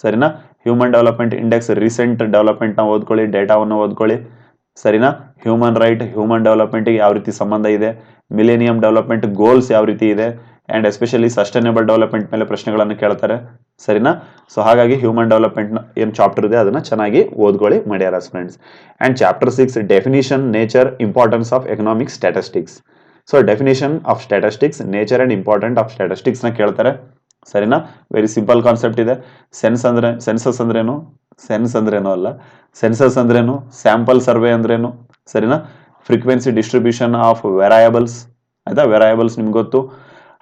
ಸರಿನಾ. Human development index, recent development ನ ಓದ್ಕೊಳ್ಳಿ, ಡೇಟಾವನ್ನು ಓದ್ಕೊಳ್ಳಿ, ಸರಿನಾ. ಹ್ಯೂಮನ್ ರೈಟ್, ಹ್ಯೂಮನ್ ಡೆವಲಪ್ಮೆಂಟ್ ಯಾವ ರೀತಿ ಸಂಬಂಧ ಇದೆ, ಮಿಲೇನಿಯಂ ಡೆವಲಪ್ಮೆಂಟ್ ಗೋಲ್ಸ್ ಯಾವ ರೀತಿ ಇದೆ, ಅಂಡ್ ಎಸ್ಪೆಷಲಿ ಸಸ್ಟೈನಬಲ್ ಡೆವಲಪ್ಮೆಂಟ್ ಮೇಲೆ ಪ್ರಶ್ನೆಗಳನ್ನು ಕೇಳ್ತಾರೆ, ಸರಿನಾ. ಸೊ ಹಾಗಾಗಿ ಹ್ಯೂಮನ್ ಡೆವಲಪ್ಮೆಂಟ್ ಏನ್ ಚಾಪ್ಟರ್ ಇದೆ ಅದನ್ನ ಚೆನ್ನಾಗಿ ಓದ್ಕೊಳ್ಳಿ ಮಾಡ್ಯಾರ friends. And chapter 6 definition, nature, importance of economic statistics. So definition of statistics, nature and important of statistics ನ ಕೇಳ್ತಾರೆ, ಸರಿನಾ. ವೆರಿ ಸಿಂಪಲ್ ಕಾನ್ಸೆಪ್ಟ್ ಇದೆ. ಸೆನ್ಸಸ್ ಅಂದ್ರೇನು, ಅಲ್ಲ, ಸೆನ್ಸಸ್ ಅಂದ್ರೇನು, ಸ್ಯಾಂಪಲ್ ಸರ್ವೆ ಅಂದ್ರೇನು, ಸರಿನಾ. ಫ್ರೀಕ್ವೆನ್ಸಿ ಡಿಸ್ಟ್ರಿಬ್ಯೂಷನ್ ಆಫ್ ವೆರಯಬಲ್ಸ್, ಆಯ್ತಾ. ವೆರಯಬಲ್ಸ್ ನಿಮ್ಗೆ ಗೊತ್ತು.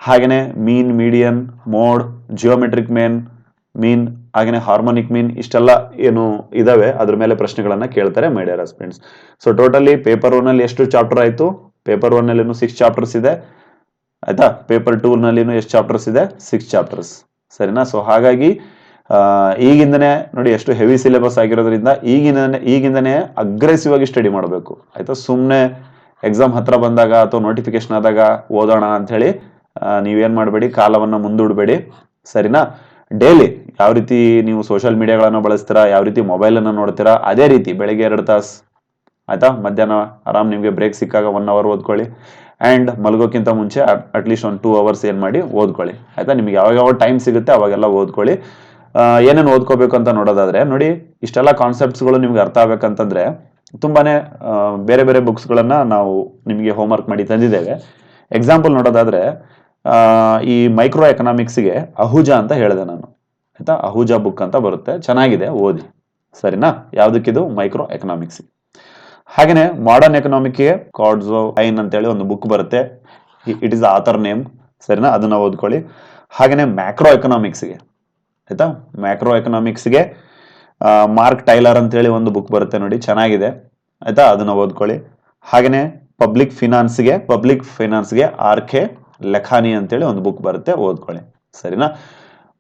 ಹಾಗೇನೆ ಮೀನ್, ಮೀಡಿಯನ್, ಮೋಡ್, ಜಿಯೋಮೆಟ್ರಿಕ್ ಮೀನ್, ಹಾಗೇನೆ ಹಾರ್ಮೋನಿಕ್ ಮೀನ್, ಇಷ್ಟೆಲ್ಲ ಏನು ಇದಾವೆ ಅದ್ರ ಮೇಲೆ ಪ್ರಶ್ನೆಗಳನ್ನ ಕೇಳ್ತಾರೆ my dear friends. So totally paper 1 ಅಲ್ಲಿ ಎಷ್ಟು ಚಾಪ್ಟರ್ ಆಯ್ತು, ಪೇಪರ್ 1 ನಲ್ಲಿ 6 ಚಾಪ್ಟರ್ಸ್ ಇದೆ, ಆಯ್ತಾ. ಪೇಪರ್ 2 ನಲ್ಲಿ ಎಷ್ಟು ಚಾಪ್ಟರ್ಸ್ ಇದೆ, 6 ಚಾಪ್ಟರ್ಸ್, ಸರಿನಾ. ಸೊ ಹಾಗಾಗಿ ಈಗಿಂದನೇ ನೋಡಿ ಎಷ್ಟು ಹೆವಿ ಸಿಲೆಬಸ್ ಆಗಿರೋದ್ರಿಂದ ಈಗಿಂದನೇ ಅಗ್ರೆಸಿವ್ ಆಗಿ ಸ್ಟಡಿ ಮಾಡಬೇಕು, ಆಯ್ತಾ. ಸುಮ್ಮನೆ ಎಕ್ಸಾಮ್ ಹತ್ರ ಬಂದಾಗ ಅಥವಾ ನೋಟಿಫಿಕೇಶನ್ ಆದಾಗ ಓದೋಣ ಅಂತ ಹೇಳಿ ನೀವೇನ್ ಮಾಡಬೇಡಿ, ಕಾಲವನ್ನ ಮುಂದೂಡಬೇಡಿ, ಸರಿನಾ. ಡೈಲಿ ಯಾವ ರೀತಿ ನೀವು ಸೋಷಿಯಲ್ ಮೀಡಿಯಾಗಳನ್ನ ಬಳಸ್ತೀರಾ, ಯಾವ ರೀತಿ ಮೊಬೈಲ್ ಅನ್ನ ನೋಡ್ತೀರಾ, ಅದೇ ರೀತಿ ಬೆಳಿಗ್ಗೆ 2 ತಾಸು, ಆಯ್ತಾ. ಮಧ್ಯಾಹ್ನ ಆರಾಮ್ ನಿಮ್ಗೆ ಬ್ರೇಕ್ ಸಿಕ್ಕಾಗ 1 hour ಓದ್ಕೊಳ್ಳಿ. ಅಂಡ್ ಮಲಗೋಕ್ಕಿಂತ ಮುಂಚೆ ಅಟ್ಲೀಸ್ಟ್ 1-2 hours ಏನ್ ಮಾಡಿ ಓದ್ಕೊಳ್ಳಿ, ಆಯ್ತಾ. ನಿಮ್ಗೆ ಯಾವಾಗ ಟೈಮ್ ಸಿಗುತ್ತೆ ಅವಾಗೆಲ್ಲ ಓದ್ಕೊಳ್ಳಿ. ಏನೇನು ಓದ್ಕೋಬೇಕು ಅಂತ ನೋಡೋದಾದ್ರೆ ನೋಡಿ, ಇಷ್ಟೆಲ್ಲ ಕಾನ್ಸೆಪ್ಟ್ಸ್ಗಳು ನಿಮ್ಗೆ ಅರ್ಥ ಆಗ್ಬೇಕಂತಂದ್ರೆ ತುಂಬಾನೇ ಬೇರೆ ಬೇರೆ ಬುಕ್ಸ್ಗಳನ್ನ ನಾವು ನಿಮಗೆ ಹೋಮ್ವರ್ಕ್ ಮಾಡಿ ತಂದಿದ್ದೇವೆ. ಎಕ್ಸಾಂಪಲ್ ನೋಡೋದಾದ್ರೆ ಈ ಮೈಕ್ರೋ ಎಕನಾಮಿಕ್ಸ್ಗೆ ಅಹುಜಾ ಅಂತ ಹೇಳಿದೆ ನಾನು, ಆಯ್ತಾ. ಅಹುಜಾ ಬುಕ್ ಅಂತ ಬರುತ್ತೆ, ಚೆನ್ನಾಗಿದೆ, ಓದಿ, ಸರಿನಾ. ಯಾವ್ದಕ್ಕಿದು, ಮೈಕ್ರೋ ಎಕನಾಮಿಕ್ಸ್. ಹಾಗೇನೆ ಮಾಡರ್ನ್ ಎಕನಾಮಿಕ್ಗೆ ಕಾರ್ಡ್ಸೋ ಐನ್ ಅಂತ ಹೇಳಿ ಒಂದು ಬುಕ್ ಬರುತ್ತೆ, ಇಟ್ ಇಸ್ ಆಥರ್ ನೇಮ್, ಸರಿನಾ. ಅದನ್ನ ಓದ್ಕೊಳ್ಳಿ. ಹಾಗೇನೆ ಮ್ಯಾಕ್ರೋ ಎಕನಾಮಿಕ್ಸ್ಗೆ, ಆಯ್ತಾ. ಮ್ಯಾಕ್ರೋ ಎಕನಾಮಿಕ್ಸ್ಗೆ ಮಾರ್ಕ್ ಟೈಲರ್ ಅಂತ ಹೇಳಿ ಒಂದು ಬುಕ್ ಬರುತ್ತೆ ನೋಡಿ, ಚೆನ್ನಾಗಿದೆ, ಆಯ್ತಾ. ಅದನ್ನ ಓದ್ಕೊಳ್ಳಿ. ಹಾಗೇನೆ ಪಬ್ಲಿಕ್ ಫೈನಾನ್ಸ್ಗೆ RK ಲೆಖಾನಿ ಅಂತೇಳಿ ಒಂದು ಬುಕ್ ಬರುತ್ತೆ, ಓದ್ಕೊಳ್ಳಿ, ಸರಿನಾ.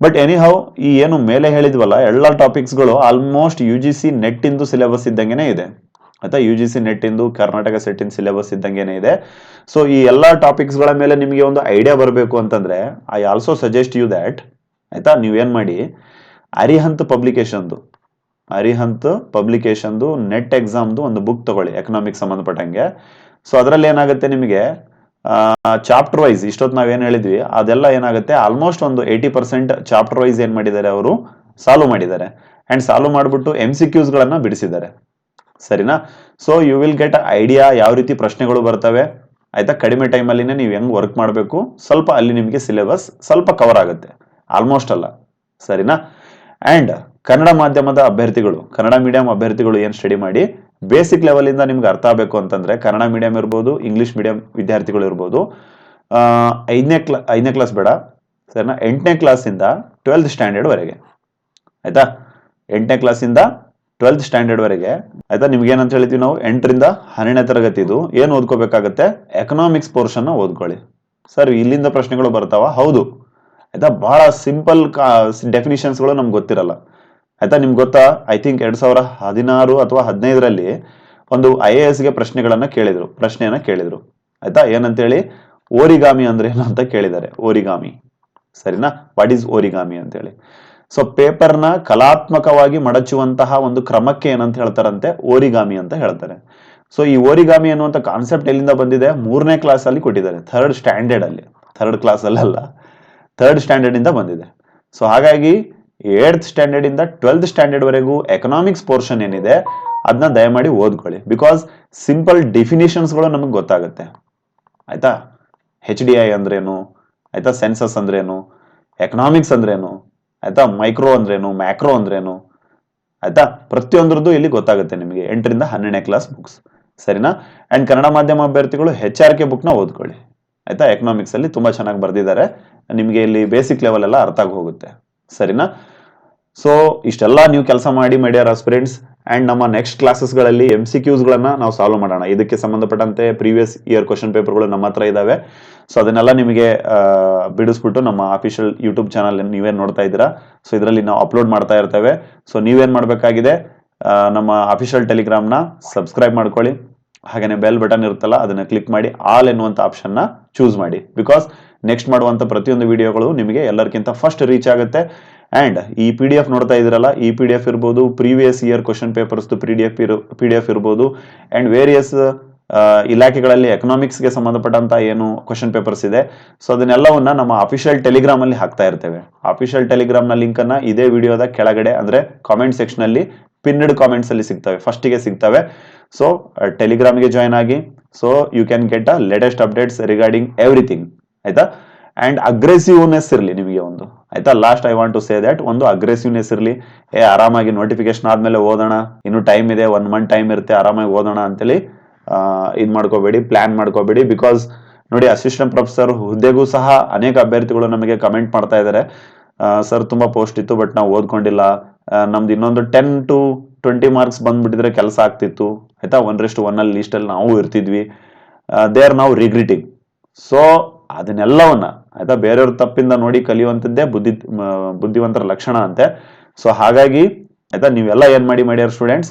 ಬಟ್ ಎನಿಹೌ ಈ ಏನು ಮೇಲೆ ಹೇಳಿದ್ವಲ್ಲ ಎಲ್ಲ ಟಾಪಿಕ್ಸ್ಗಳು ಆಲ್ಮೋಸ್ಟ್ UGC ನೆಟ್ ಇಂದು ಸಿಲೆಬಸ್ ಇದ್ದಂಗೆನೆ ಇದೆ, ಆಯ್ತಾ. UGC ನೆಟ್ ಇಂದು ಕರ್ನಾಟಕ ಸೆಟ್ ಇನ್ ಸಿಲೆಬಸ್ ಇದ್ದಂಗೆನೆ ಇದೆ. ಸೊ ಈ ಎಲ್ಲಾ ಟಾಪಿಕ್ಸ್ ಗಳ ಮೇಲೆ ನಿಮಗೆ ಒಂದು ಐಡಿಯಾ ಬರಬೇಕು ಅಂತಂದ್ರೆ I also suggest you that, ಆಯ್ತಾ. ನೀವೇನ್ ಮಾಡಿ, ಅರಿಹಂತ್ ಪಬ್ಲಿಕೇಶನ್ದು ನೆಟ್ ಎಕ್ಸಾಮ್ದು ಒಂದು ಬುಕ್ ತಗೊಳ್ಳಿ ಎಕನಾಮಿಕ್ಸ್ ಸಂಬಂಧಪಟ್ಟಂಗೆ. ಸೊ ಅದರಲ್ಲಿ ಏನಾಗುತ್ತೆ ನಿಮಗೆ ಚಾಪ್ಟರ್ ವೈಸ್ ಇಷ್ಟೊತ್ತು ನಾವೇನ್ ಹೇಳಿದ್ವಿ ಅದೆಲ್ಲ ಏನಾಗುತ್ತೆ, ಆಲ್ಮೋಸ್ಟ್ ಒಂದು 80% ಚಾಪ್ಟರ್ ವೈಸ್ ಏನ್ ಮಾಡಿದ್ದಾರೆ ಅವರು ಸಾಲ್ವ್ ಮಾಡಿದ್ದಾರೆ. ಅಂಡ್ ಸಾಲ್ವ್ ಮಾಡ್ಬಿಟ್ಟು MCQs ಗಳನ್ನ ಬಿಡಿಸಿದ್ದಾರೆ, ಸರಿನಾ. So you will get idea ಯಾವ ರೀತಿ ಪ್ರಶ್ನೆಗಳು ಬರ್ತವೆ, ಆಯ್ತಾ. ಕಡಿಮೆ ಟೈಮಲ್ಲಿನೇ ನೀವು ಹೆಂಗ್ ವರ್ಕ್ ಮಾಡಬೇಕು, ಸ್ವಲ್ಪ ಅಲ್ಲಿ ನಿಮಗೆ ಸಿಲೆಬಸ್ ಸ್ವಲ್ಪ ಕವರ್ ಆಗುತ್ತೆ, ಆಲ್ಮೋಸ್ಟ್ ಅಲ್ಲ, ಸರಿನಾ. ಅಂಡ್ ಕನ್ನಡ ಮಾಧ್ಯಮದ ಅಭ್ಯರ್ಥಿಗಳು, ಕನ್ನಡ ಮೀಡಿಯಂ ಅಭ್ಯರ್ಥಿಗಳು ಏನ್ ಸ್ಟಡಿ ಮಾಡಿ ಬೇಸಿಕ್ ಲೆವೆಲ್ ಇಂದ ನಿಮ್ಗೆ ಅರ್ಥ ಆಗಬೇಕು ಅಂತಂದ್ರೆ ಕನ್ನಡ ಮೀಡಿಯಂ ಇರ್ಬೋದು, ಇಂಗ್ಲಿಷ್ ಮೀಡಿಯಂ ವಿದ್ಯಾರ್ಥಿಗಳು ಇರ್ಬೋದು, ಐದನೇ ಕ್ಲಾಸ್ ಬೇಡ ಸರಿನಾ, 8ನೇ ಕ್ಲಾಸಿಂದ 12th ಸ್ಟ್ಯಾಂಡರ್ಡ್ ವರೆಗೆ ಆಯ್ತಾ. 8ನೇ ಕ್ಲಾಸಿಂದ 12th ಸ್ಟ್ಯಾಂಡರ್ಡ್ ವರೆಗೆ ಆಯ್ತಾ. ನಿಮ್ಗೆ ಏನಂತ ಹೇಳ್ತೀವಿ ನಾವು, 8ರಿಂದ 12ನೇ ತರಗತಿದು ಏನ್ ಓದ್ಕೋಬೇಕಾಗತ್ತೆ, ಎಕನಾಮಿಕ್ಸ್ ಪೋರ್ಷನ್ ಓದ್ಕೊಳ್ಳಿ. ಸರ್ ಇಲ್ಲಿಂದ ಪ್ರಶ್ನೆಗಳು ಬರ್ತಾವ, ಹೌದು ಆಯ್ತಾ. ಬಹಳ ಸಿಂಪಲ್ ಡೆಫಿನಿಷನ್ಸ್ಗಳು ನಮ್ಗೆ ಗೊತ್ತಿರಲ್ಲ ಆಯ್ತಾ. ನಿಮ್ಗೆ ಗೊತ್ತಾ, ಐ ಥಿಂಕ್ 2016 ಅಥವಾ 15ರಲ್ಲಿ ಒಂದು IAS ಗೆ ಪ್ರಶ್ನೆಯನ್ನ ಕೇಳಿದ್ರು ಆಯ್ತಾ. ಏನಂತೇಳಿ, ಓರಿಗಾಮಿ ಅಂದ್ರೆ ಏನು ಅಂತ ಕೇಳಿದ್ದಾರೆ, ಓರಿಗಾಮಿ ಸರಿನಾ. ವಾಟ್ ಈಸ್ ಓರಿಗಾಮಿ ಅಂತೇಳಿ. ಸೊ ಪೇಪರ್ನ ಕಲಾತ್ಮಕವಾಗಿ ಮಡಚುವಂತಹ ಒಂದು ಕ್ರಮಕ್ಕೆ ಏನಂತ ಹೇಳ್ತಾರಂತೆ, ಓರಿಗಾಮಿ ಅಂತ ಹೇಳ್ತಾರೆ. ಸೊ ಈ ಓರಿಗಾಮಿ ಅನ್ನುವಂಥ ಕಾನ್ಸೆಪ್ಟ್ ಎಲ್ಲಿಂದ ಬಂದಿದೆ, 3ನೇ ಕ್ಲಾಸ್ ಅಲ್ಲಿ ಕೊಟ್ಟಿದ್ದಾರೆ, 3rd ಸ್ಟ್ಯಾಂಡರ್ಡ್ ಅಲ್ಲಿ, 3rd ಕ್ಲಾಸ್ ಅಲ್ಲ 3rd ಸ್ಟ್ಯಾಂಡರ್ಡ್ ಇಂದ ಬಂದಿದೆ. ಸೊ ಹಾಗಾಗಿ 8th ಸ್ಟ್ಯಾಂಡರ್ಡ್ ಇಂದ 12th ಸ್ಟ್ಯಾಂಡರ್ಡ್ ವರೆಗೂ ಎಕನಾಮಿಕ್ಸ್ ಪೋರ್ಷನ್ ಏನಿದೆ ಅದನ್ನ ದಯಮಾಡಿ ಓದ್ಕೊಳ್ಳಿ. ಬಿಕಾಸ್ ಸಿಂಪಲ್ ಡೆಫಿನಿಷನ್ಸ್ಗಳು ನಮಗೆ ಗೊತ್ತಾಗುತ್ತೆ ಆಯ್ತಾ. HDI ಅಂದ್ರೇನು ಆಯ್ತಾ, ಸೆನ್ಸಸ್ ಅಂದ್ರೇನು, ಎಕನಾಮಿಕ್ಸ್ ಅಂದ್ರೇನು ಆಯ್ತಾ, ಮೈಕ್ರೋ ಅಂದ್ರೇನು, ಮ್ಯಾಕ್ರೋ ಅಂದ್ರೇನು ಆಯ್ತಾ, ಪ್ರತಿಯೊಂದ್ರದ್ದು ಇಲ್ಲಿ ಗೊತ್ತಾಗುತ್ತೆ ನಿಮಗೆ 8ರಿಂದ 12ನೇ ಕ್ಲಾಸ್ ಬುಕ್ಸ್ ಸರಿನಾ. ಅಂಡ್ ಕನ್ನಡ ಮಾಧ್ಯಮ ಅಭ್ಯರ್ಥಿಗಳು HRK ಬುಕ್ ನ ಓದ್ಕೊಳ್ಳಿ ಆಯ್ತಾ. ಎಕನಾಮಿಕ್ಸ್ ಅಲ್ಲಿ ತುಂಬಾ ಚೆನ್ನಾಗಿ ಬರ್ದಿದ್ದಾರೆ, ನಿಮಗೆ ಇಲ್ಲಿ ಬೇಸಿಕ್ ಲೆವೆಲ್ ಎಲ್ಲ ಅರ್ಥ ಆಗಿ ಹೋಗುತ್ತೆ ಸರಿನಾ. ಸೊ ಇಷ್ಟೆಲ್ಲ ನೀವು ಕೆಲಸ ಮಾಡಿ ಮೈ ಡಿಯರ್ ಆಸ್ಪಿರೆಂಟ್ಸ್. ಅಂಡ್ ನಮ್ಮ ನೆಕ್ಸ್ಟ್ ಕ್ಲಾಸಸ್ಗಳಲ್ಲಿ MCQs ಗಳನ್ನ ನಾವು ಸಾಲ್ವ್ ಮಾಡೋಣ. ಇದಕ್ಕೆ ಸಂಬಂಧಪಟ್ಟಂತೆ ಪ್ರೀವಿಯಸ್ ಇಯರ್ ಕ್ವಶನ್ ಪೇಪರ್ಗಳು ನಮ್ಮ ಹತ್ರ ಇದಾವೆ. ಸೊ ಅದನ್ನೆಲ್ಲ ನಿಮಗೆ ಬಿಡಿಸ್ಬಿಟ್ಟು ನಮ್ಮ ಅಫಿಷಿಯಲ್ ಯೂಟ್ಯೂಬ್ ಚಾನಲ್ ನೀವೇನ್ ನೋಡ್ತಾ ಇದ್ದೀರಾ, ಸೊ ಇದರಲ್ಲಿ ನಾವು ಅಪ್ಲೋಡ್ ಮಾಡ್ತಾ ಇರ್ತೇವೆ. ಸೊ ನೀವೇನ್ ಮಾಡಬೇಕಾಗಿದೆ, ನಮ್ಮ ಅಫಿಷಿಯಲ್ ಟೆಲಿಗ್ರಾಮ್ನ ಸಬ್ಸ್ಕ್ರೈಬ್ ಮಾಡ್ಕೊಳ್ಳಿ, ಹಾಗೇನೆ ಬೆಲ್ ಬಟನ್ ಇರುತ್ತಲ್ಲ ಅದನ್ನ ಕ್ಲಿಕ್ ಮಾಡಿ ಆಲ್ ಎನ್ನುವಂತ ಆಪ್ಷನ್ ನ ಚೂಸ್ ಮಾಡಿ. ಬಿಕಾಸ್ ನೆಕ್ಸ್ಟ್ ಮಾಡುವಂತ ಪ್ರತಿಯೊಂದು ವಿಡಿಯೋಗಳು ನಿಮಗೆ ಎಲ್ಲರಿಗಿಂತ ಫಸ್ಟ್ ರೀಚ್ ಆಗುತ್ತೆ. ಅಂಡ್ ಈ PDF ನೋಡ್ತಾ ಇದ್ರಲ್ಲ, ಈ PDF ಇರ್ಬೋದು, previous year question papers PDF ಇರ್ಬೋದು, ಅಂಡ್ ವೇರಿಯಸ್ ಇಲಾಖೆಗಳಲ್ಲಿ ಎಕನಾಮಿಕ್ಸ್ಗೆ ಸಂಬಂಧಪಟ್ಟಂತ ಏನು ಕ್ವಶನ್ ಪೇಪರ್ಸ್ ಇದೆ, ಸೊ ಅದನ್ನೆಲ್ಲವನ್ನ ನಮ್ಮ ಅಫಿಷಿಯಲ್ ಟೆಲಿಗ್ರಾಮ್ ಅಲ್ಲಿ ಹಾಕ್ತಾ ಇರ್ತೇವೆ. ಅಫಿಷಿಯಲ್ ಟೆಲಿಗ್ರಾಮ್ ನ ಲಿಂಕ್ ಅನ್ನ ಇದೇ ವಿಡಿಯೋದ ಕೆಳಗಡೆ ಅಂದ್ರೆ ಕಾಮೆಂಟ್ ಸೆಕ್ಷನ್ ಅಲ್ಲಿ ಪಿನ್ಡ್ ಕಾಮೆಂಟ್ಸ್ ಅಲ್ಲಿ ಸಿಗ್ತವೆ, ಫಸ್ಟ್ ಗೆ ಸಿಗ್ತವೆ. ಸೊ ಟೆಲಿಗ್ರಾಮ್ಗೆ ಜಾಯ್ನ್ ಆಗಿ, so you can get a latest updates regarding everything ಆಯ್ತಾ. ಅಂಡ್ ಅಗ್ರೆಸಿವ್ನೆಸ್ ಇರಲಿ ನಿಮಗೆ ಒಂದು ಆಯ್ತಾ. Last I want to say that, ಒಂದು ಅಗ್ರೆಸಿವ್ನೆಸ್ ಇರಲಿ, ಆರಾಮಾಗಿ ನೋಟಿಫಿಕೇಶನ್ ಆದ್ಮೇಲೆ ಓದೋಣ, ಇನ್ನು ಟೈಮ್ ಇದೆ, 1 ಮಂತ್ ಟೈಮ್ ಇರುತ್ತೆ, ಆರಾಮಾಗಿ ಓದೋಣ ಅಂತೇಳಿ ಇದ್ ಮಾಡ್ಕೋಬೇಡಿ, ಪ್ಲಾನ್ ಮಾಡ್ಕೋಬೇಡಿ. ಬಿಕಾಸ್ ನೋಡಿ, ಅಸಿಸ್ಟೆಂಟ್ ಪ್ರೊಫೆಸರ್ ಹುದ್ದೆಗೂ ಸಹ ಅನೇಕ ಅಭ್ಯರ್ಥಿಗಳು ನಮಗೆ ಕಮೆಂಟ್ ಮಾಡ್ತಾ ಇದ್ದಾರೆ, ಸರ್ ತುಂಬಾ ಪೋಸ್ಟ್ ಇತ್ತು ಬಟ್ ನಾವು ಓದ್ಕೊಂಡಿಲ್ಲ, ನಮ್ದು ಇನ್ನೊಂದು 10 to 20 ಮಾರ್ಕ್ಸ್ ಬಂದ್ಬಿಟ್ಟಿದ್ರೆ ಕೆಲಸ ಆಗ್ತಿತ್ತು ಆಯ್ತಾ, 1:1 ಅಲ್ಲಿ ಲೀಸ್ಟ್ ಅಲ್ಲಿ ನಾವು ಇರ್ತಿದ್ವಿ, ದೇ ಆರ್ ನಾವು ರಿಗ್ರಿಟಿಂಗ್. ಸೊ ಅದನ್ನೆಲ್ಲವನ್ನ ಆಯ್ತಾ, ಬೇರೆಯವ್ರ ತಪ್ಪಿಂದ ನೋಡಿ ಕಲಿಯುವಂತದ್ದೇ ಬುದ್ಧಿವಂತರ ಲಕ್ಷಣ ಅಂತೆ. ಸೊ ಹಾಗಾಗಿ ಆಯ್ತಾ, ನೀವೆಲ್ಲ ಏನ್ ಮಾಡಿ ಮಾಡಿಯರ್ ಸ್ಟೂಡೆಂಟ್ಸ್,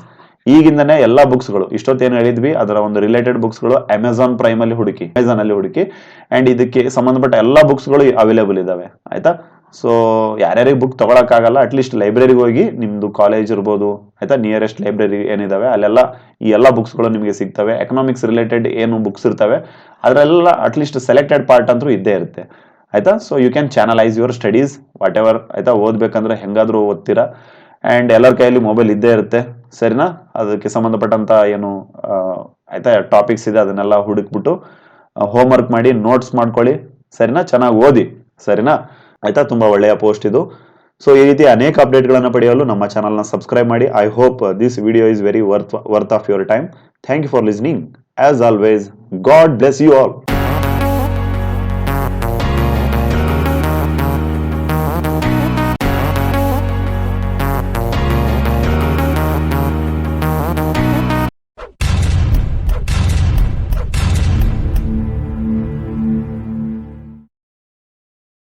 ಈಗಿಂದನೇ ಎಲ್ಲಾ ಬುಕ್ಸ್ಗಳು ಇಷ್ಟೊತ್ತೇನು ಹೇಳಿದ್ವಿ ಅದರ ಒಂದು ರಿಲೇಟೆಡ್ ಬುಕ್ಸ್ಗಳು ಅಮೆಝಾನ್ ಪ್ರೈಮ್ ಅಲ್ಲಿ ಹುಡುಕಿ, ಅಂಡ್ ಇದಕ್ಕೆ ಸಂಬಂಧಪಟ್ಟ ಎಲ್ಲಾ ಬುಕ್ಸ್ಗಳು ಅವೈಲೇಬಲ್ ಇದಾವೆ ಆಯ್ತಾ. ಸೊ ಯಾರ್ಯಾರಿಗೆ ಬುಕ್ ತಗೊಳಕ್ಕಾಗಲ್ಲ, ಅಟ್ಲೀಸ್ಟ್ ಲೈಬ್ರರಿಗೆ ಹೋಗಿ, ನಿಮ್ದು ಕಾಲೇಜ್ ಇರ್ಬೋದು ಆಯ್ತಾ, ನಿಯರೆಸ್ಟ್ ಲೈಬ್ರರಿ ಏನಿದಾವೆ ಅಲ್ಲೆಲ್ಲ ಈ ಎಲ್ಲಾ ಬುಕ್ಸ್ಗಳು ನಿಮಗೆ ಸಿಗ್ತವೆ. ಎಕನಾಮಿಕ್ಸ್ ರಿಲೇಟೆಡ್ ಏನು ಬುಕ್ಸ್ ಇರ್ತವೆ ಅದರೆಲ್ಲ ಅಟ್ಲೀಸ್ಟ್ ಸೆಲೆಕ್ಟೆಡ್ ಪಾರ್ಟ್ ಅಂತೂ ಇದ್ದೇ ಇರುತ್ತೆ ಆಯ್ತಾ. So you can channelise your studies whatever ಆಯ್ತಾ. ಓದ್ಬೇಕಂದ್ರೆ ಹೆಂಗಾದ್ರೂ ಓದ್ತೀರಾ. ಅಂಡ್ ಎಲ್ಲರ ಕೈಯಲ್ಲಿ ಮೊಬೈಲ್ ಇದ್ದೇ ಇರುತ್ತೆ ಸರಿನಾ. ಅದಕ್ಕೆ ಸಂಬಂಧಪಟ್ಟಂತ ಏನು ಆಯ್ತಾ ಟಾಪಿಕ್ಸ್ ಇದೆ ಅದನ್ನೆಲ್ಲ ಹುಡುಕ್ಬಿಟ್ಟು ಹೋಮ್ ವರ್ಕ್ ಮಾಡಿ, ನೋಟ್ಸ್ ಮಾಡ್ಕೊಳ್ಳಿ ಸರಿನಾ, ಚೆನ್ನಾಗಿ ಓದಿ ಸರಿನಾ ಆಯ್ತಾ. ತುಂಬಾ ಒಳ್ಳೆಯ ಪೋಸ್ಟ್ ಇದು. ಸೊ ಈ ರೀತಿ ಅನೇಕ ಅಪ್ಡೇಟ್ಗಳನ್ನು ಪಡೆಯಲು ನಮ್ಮ ಚಾನಲ್ನ ಸಬ್ಸ್ಕ್ರೈಬ್ ಮಾಡಿ. I hope this video is very worth of your time. Thank you for listening. As always, God bless you all.